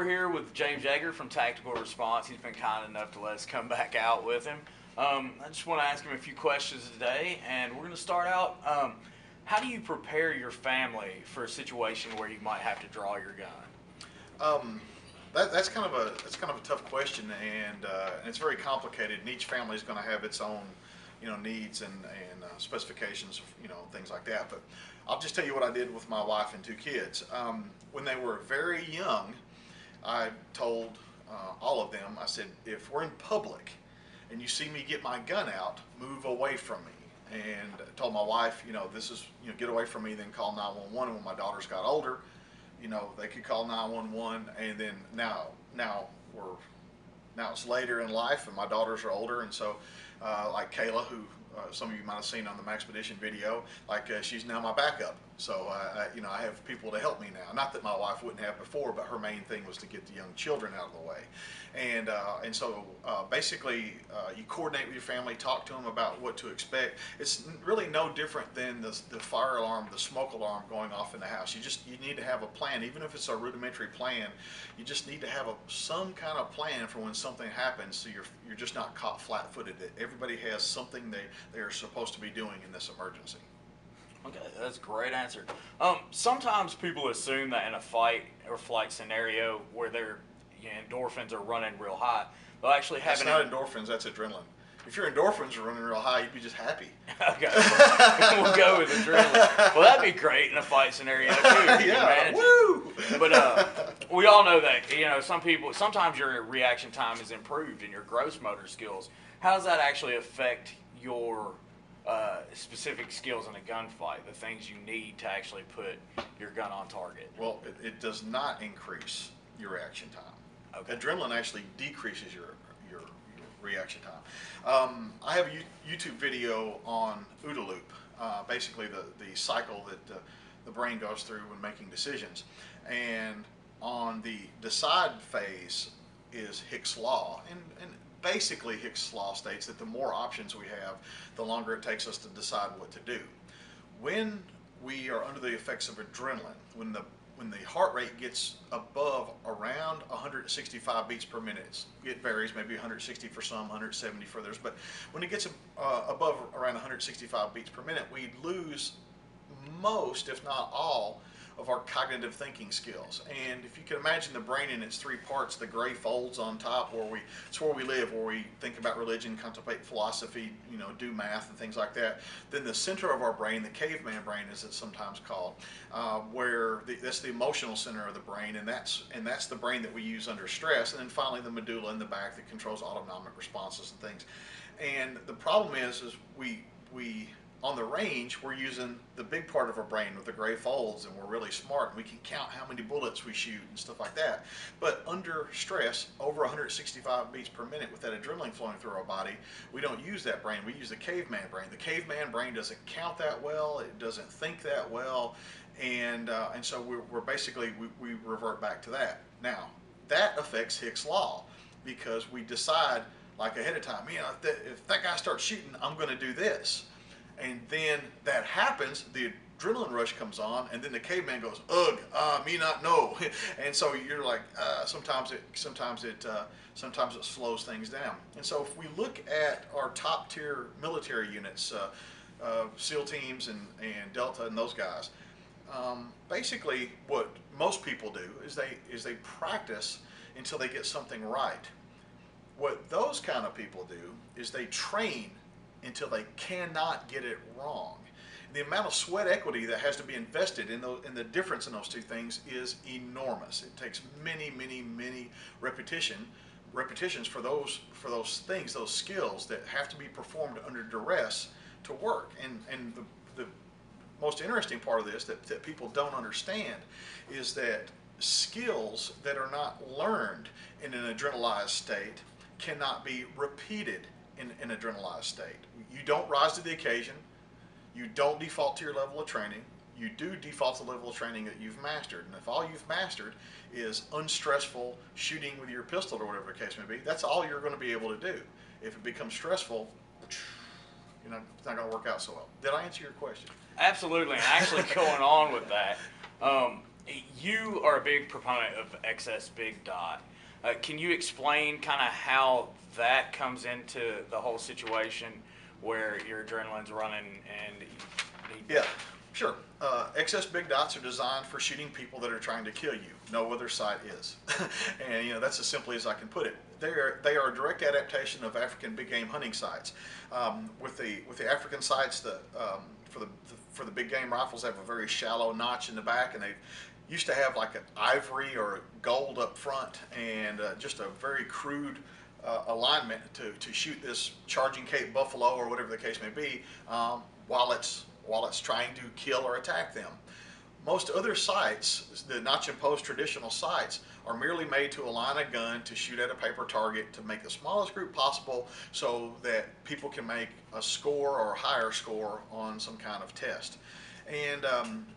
we're here with James Yeager from Tactical Response. He's been kind enough to let us come back out with him. I just want to ask him a few questions today, and we're going to start out. How do you prepare your family for a situation where you might have to draw your gun? That's kind of a tough question, and it's very complicated. And each family is going to have its own, needs and specifications, things like that. But I'll just tell you what I did with my wife and two kids. When they were very young, I told all of them, I said, if we're in public and you see me get my gun out, move away from me. And I told my wife, this is, get away from me, then call 911. And when my daughters got older, they could call 911. And then now it's later in life, and my daughters are older, and so like Kayla, who some of you might have seen on the Maxpedition video, she's now my backup. So I have people to help me now. Not that my wife wouldn't have before, but her main thing was to get the young children out of the way. And so basically you coordinate with your family, talk to them about what to expect. It's really no different than the fire alarm, the smoke alarm going off in the house. You need to have a plan, even if it's a rudimentary plan. You just need to have some kind of plan for when something happens, so you're just not caught flat-footed. That everybody has something they are supposed to be doing in this emergency. Okay, that's a great answer. Sometimes people assume that in a fight or flight scenario where their endorphins are running real high, they'll actually have... That's not endorphins, that's adrenaline. If your endorphins are running real high, you'd be just happy. Okay, we'll go with adrenaline. Well, that'd be great in a fight scenario too. Yeah, woo! But we all know that, sometimes your reaction time is improved in your gross motor skills. How does that actually affect your specific skills in a gunfight, the things you need to actually put your gun on target? Well, it does not increase your reaction time. Okay. Adrenaline actually decreases your reaction time. I have a YouTube video on OODA loop, basically the cycle that the brain goes through when making decisions. And on the decide phase is Hick's Law. And basically Hick's Law states that the more options we have, the longer it takes us to decide what to do. When we are under the effects of adrenaline, when the heart rate gets above around 165 beats per minute, it varies, maybe 160 for some, 170 for others, but when it gets above around 165 beats per minute, we lose most, if not all, of our cognitive thinking skills. And if you can imagine the brain in its three parts, the gray folds on top, it's where we live, where we think about religion, contemplate philosophy, do math and things like that. Then the center of our brain, the caveman brain as it's sometimes called, that's the emotional center of the brain, and that's the brain that we use under stress. And then finally the medulla in the back that controls autonomic responses and things. And the problem is we on the range, we're using the big part of our brain with the gray folds, and we're really smart, and we can count how many bullets we shoot and stuff like that. But under stress, over 165 beats per minute with that adrenaline flowing through our body, we don't use that brain. We use the caveman brain. The caveman brain doesn't count that well. It doesn't think that well. And so we're basically, we revert back to that. Now, that affects Hick's Law, because we decide like ahead of time, if that guy starts shooting, I'm going to do this. And then that happens, the adrenaline rush comes on, and then the caveman goes, ugh, me not know. And so you're like, sometimes it slows things down. And so if we look at our top tier military units, SEAL teams and Delta and those guys, basically what most people do is they practice until they get something right. What those kind of people do is they train until they cannot get it wrong. The amount of sweat equity that has to be invested in the difference in those two things is enormous. It takes many repetitions for those things, those skills that have to be performed under duress to work. And the most interesting part of this that people don't understand is that skills that are not learned in an adrenalized state cannot be repeated in an adrenalized state. You don't rise to the occasion. You don't default to your level of training. You do default to the level of training that you've mastered. And if all you've mastered is unstressful shooting with your pistol or whatever the case may be, that's all you're going to be able to do. If it becomes stressful, it's not going to work out so well. Did I answer your question? Absolutely. And actually going on with that, You are a big proponent of excess big dot. Can you explain kind of how that comes into the whole situation where your adrenaline's running and you need? Yeah, sure. Excess big dots are designed for shooting people that are trying to kill you. No other sight is, and that's as simply as I can put it. They are a direct adaptation of African big game hunting sights. With the African sights, for the big game rifles, they have a very shallow notch in the back, and they used to have like an ivory or gold up front, and just a very crude alignment to shoot this charging Cape buffalo or whatever the case may be, while it's trying to kill or attack them. Most other sights, the notch and post traditional sights, are merely made to align a gun to shoot at a paper target to make the smallest group possible so that people can make a score or a higher score on some kind of test. And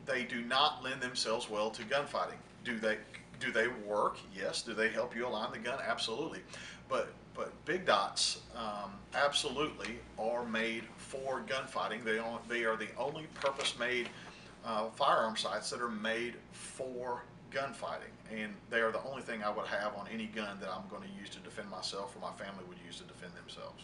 they do not lend themselves well to gunfighting. Do they work? Yes. Do they help you align the gun? Absolutely. But big dots absolutely are made for gunfighting. They are the only purpose-made firearm sights that are made for gunfighting, and they are the only thing I would have on any gun that I'm going to use to defend myself or my family would use to defend themselves.